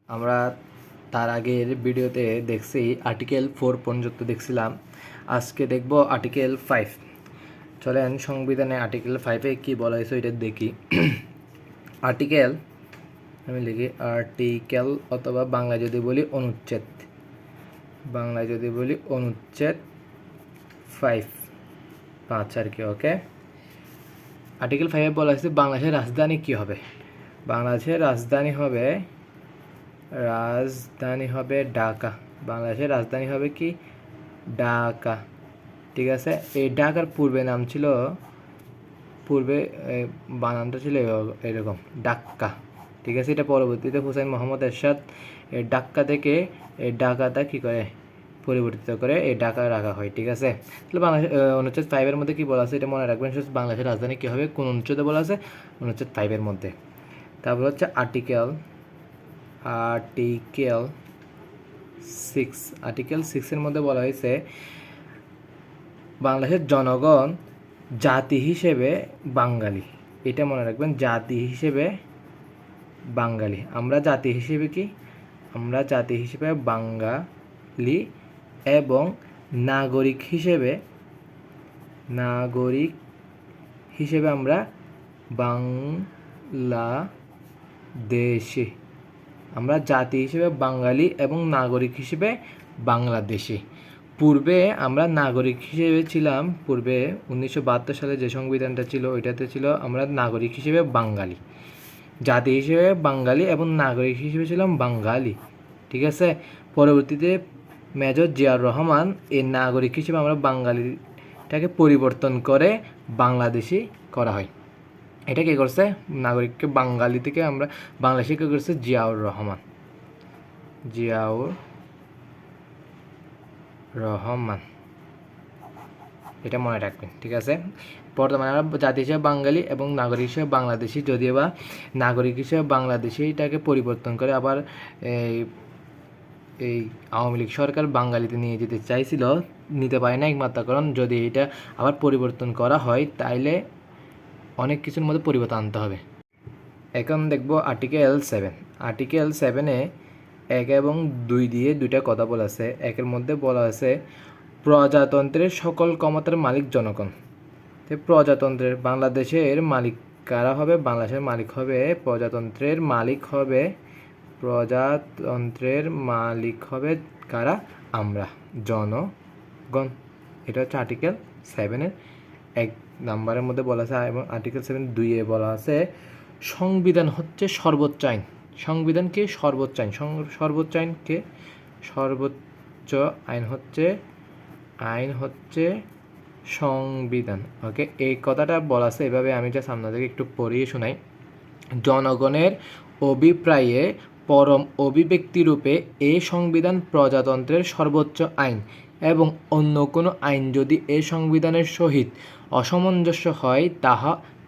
আমরা তার আগের ভিডিওতে দেখছি আর্টিকেল 4 পর্যন্ত দেখছিলাম। আজকে দেখব আর্টিকেল 5। চলেন সংবিধানে আর্টিকেল 5-এ কী বলা হয়েছে ওইটা দেখি। আর্টিকেল, আমি লিখি আর্টিকেল, অথবা বাংলা যদি বলি অনুচ্ছেদ, অনুচ্ছেদ 5 আর কি। ওকে, আর্টিকেল 5-এ বলা হয়েছে বাংলাদেশের রাজধানী কী হবে। বাংলাদেশের রাজধানী হবে ঢাকা। বাংলাদেশের রাজধানী হবে কি? ঢাকা। ঠিক আছে, এই ঢাকার পূর্বে নাম ছিল, বানানটা ছিল এরকম, ডাক্কা। ঠিক আছে, এটা পরবর্তীতে হুসাইন মোহাম্মদ এরশাদ ডাক্কা থেকে এই ঢাকাটা কী করে পরিবর্তিত করে এই ঢাকা রাখা হয়। ঠিক আছে, তাহলে বাংলাদেশ অনুচ্ছেদ 5-এর মধ্যে কী বলা আছে এটা মনে রাখবেন। বাংলাদেশের রাজধানী কী হবে, কোন অনুচ্ছেদে বলা আছে? অনুচ্ছেদ 5-এর মধ্যে। তারপর হচ্ছে আর্টিকেল 6। আর্টিকেল 6-এর মধ্যে বলা হয়েছে বাংলাদেশের জনগণ জাতি হিসেবে বাঙালি। এটা মনে রাখবেন, জাতি হিসেবে বাঙালি। আমরা জাতি হিসেবে কি? আমরা জাতি হিসেবে বাঙালি এবং নাগরিক হিসেবে আমরা বাংলাদেশি। আমরা জাতি হিসেবে বাঙালি এবং নাগরিক হিসেবে বাংলাদেশি। পূর্বে আমরা নাগরিক হিসেবে ছিলাম। পূর্বে 1972 সালে যে সংবিধানটা ছিল ওইটাতে ছিল আমরা নাগরিক হিসেবে বাঙালি, জাতি হিসেবে বাঙালি এবং নাগরিক হিসেবে ছিলাম বাঙালি। ঠিক আছে, পরবর্তীতে মেজর জিয়াউর রহমান এই নাগরিক হিসেবে আমরা বাঙালিটাকে পরিবর্তন করে বাংলাদেশি করা হয়। এটা কে করছে? নাগরিককে বাঙালি থেকে আমরা বাংলাদেশি কে করছে? জিয়াউর রহমান। এটা মনে রাখবেন। ঠিক আছে, বর্তমানে আমরা জাতি হিসেবে বাঙালি এবং নাগরিক হিসেবে বাংলাদেশি, যদিও বা নাগরিক হিসেবে বাংলাদেশিটাকে পরিবর্তন করে আবার এই আওয়ামী লীগ সরকার বাঙালিতে নিয়ে যেতে চাইছিল, নিতে পারে না। একমাত্র কারণ যদি এটা আবার পরিবর্তন করা হয় তাইলে অনেক কিছুর মধ্যে পরিবর্তন আনতে হবে। এখন দেখব আর্টিকেল 7। আর্টিকেল 7-এ 1 এবং 2 দিয়ে দুইটা কথা বলা আছে। 1-এর মধ্যে বলা আছে প্রজাতন্ত্রের সকল ক্ষমতার মালিক জনগণ। তো প্রজাতন্ত্রের বাংলাদেশের মালিক কারা হবে? বাংলাদেশের মালিক হবে, প্রজাতন্ত্রের মালিক হবে কারা? আমরা, জনগণ। এটা হচ্ছে আর্টিকেল 7-এর 1 নম্বরের মধ্যে বলা আছে। এবং আর্টিকেল 7-2-এ বলা আছে সংবিধান হচ্ছে সর্বোচ্চ আইন। সংবিধান কি? সর্বোচ্চ আইন। সর্বোচ্চ আইন কে? সর্বোচ্চ আইন হচ্ছে সংবিধান। ওকে, এই কথাটা বলা আছে এভাবে। আমি যা সামনে থেকে একটু পড়িয়ে শোনাই। জনগণের অভিপ্রায়ে পরম অভিব্যক্তিরূপে এই সংবিধান প্রজাতন্ত্রের সর্বোচ্চ আইন, এবং অন্য কোনো আইন যদি এই সংবিধানের সহিত অসামঞ্জস্য হয়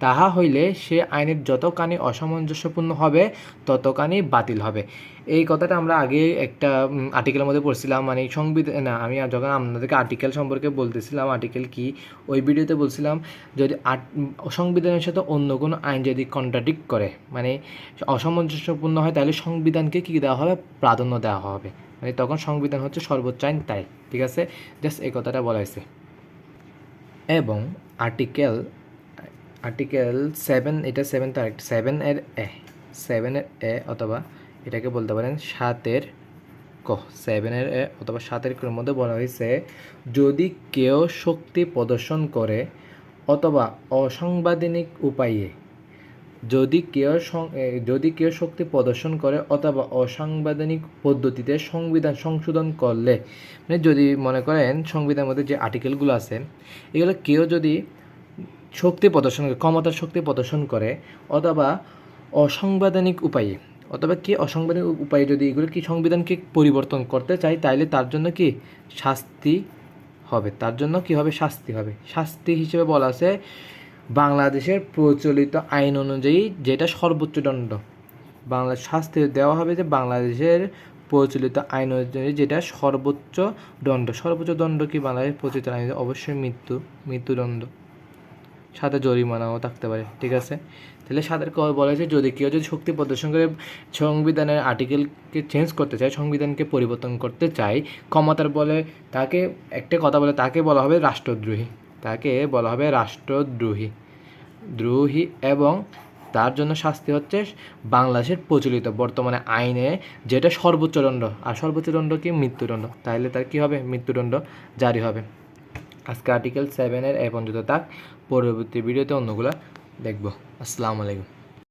তাহা হইলে সে আইনের যতখানি অসামঞ্জস্যপূর্ণ হবে ততখানি বাতিল হবে। এই কথাটা আমরা আগে একটা আর্টিকেলের মধ্যে পড়ছিলাম। মানে সংবিধান না, আমি যখন আপনাদেরকে আর্টিকেল সম্পর্কে বলতেছিলাম, আর্টিকেল কি ওই ভিডিওতে বলছিলাম, যদি সংবিধানের সাথে অন্য কোনো আইন যদি কন্ট্রাডিক্ট করে, মানে অসামঞ্জস্যপূর্ণ হয়, তাহলে সংবিধানকে কী দেওয়া হবে? প্রাধান্য দেওয়া হবে। মানে তখন সংবিধান হচ্ছে সর্বোচ্চ আইন। তাই ঠিক আছে, জাস্ট এই কথাটা বলা হয়েছে। এবং আর্টিকেল 7, এটা 7 তো আরেকটা 7-এর এ অথবা এটাকে বলতে পারেন 7-এর ক। 7-এর এ অথবা 7-এর কর মধ্যে বলা হয়েছে যদি কেউ শক্তি প্রদর্শন করে অথবা অসাংবিধানিক উপায়ে, যদি কেউ শক্তি প্রদর্শন করে অথবা অসাংবিধানিক পদ্ধতিতে সংবিধান সংশোধন করলে, মানে যদি মনে করেন সংবিধানের মধ্যে যে আর্টিকেলগুলো আছে এগুলো কেউ যদি শক্তি প্রদর্শন করে, ক্ষমতার শক্তি প্রদর্শন করে অথবা অসাংবিধানিক উপায়ে, যদি এগুলো কি সংবিধানকে পরিবর্তন করতে চায়, তাইলে তার জন্য কি শাস্তি হবে। শাস্তি হিসেবে বলা আছে বাংলাদেশের প্রচলিত আইন অনুযায়ী যেটা সর্বোচ্চ দণ্ড। শাস্তি দেওয়া হবে যে বাংলাদেশের প্রচলিত আইন অনুযায়ী যেটা সর্বোচ্চ দণ্ড কি বাংলাদেশের প্রচলিত আইন? অবশ্যই মৃত্যুদণ্ড, সাথে জরিমানাও থাকতে পারে। ঠিক আছে, তাহলে 7 বলা হয়েছে যদি কেউ যদি শক্তি প্রদর্শন করে সংবিধানের আর্টিকেলকে চেঞ্জ করতে চায়, সংবিধানকে পরিবর্তন করতে চায় ক্ষমতার বলে, তাকে একটা কথা বলে তাকে বলা হবে রাষ্ট্রদ্রোহী, তাকে বলা হবে রাষ্ট্রদ্রোহী দ্রোহী। এবং তার জন্য শাস্তি হচ্ছে বাংলাদেশের প্রচলিত বর্তমানে আইনে যেটা সর্বোচ্চ দণ্ড, আর সর্বোচ্চ দণ্ড কি মৃত্যুদণ্ড, তাহলে তার কী হবে মৃত্যুদণ্ড জারি হবে। আজকে আর্টিকেল 7 এর পর্যন্ত থাক, পরবর্তী ভিডিওতে অন্যগুলো দেখব। আসসালামু আলাইকুম।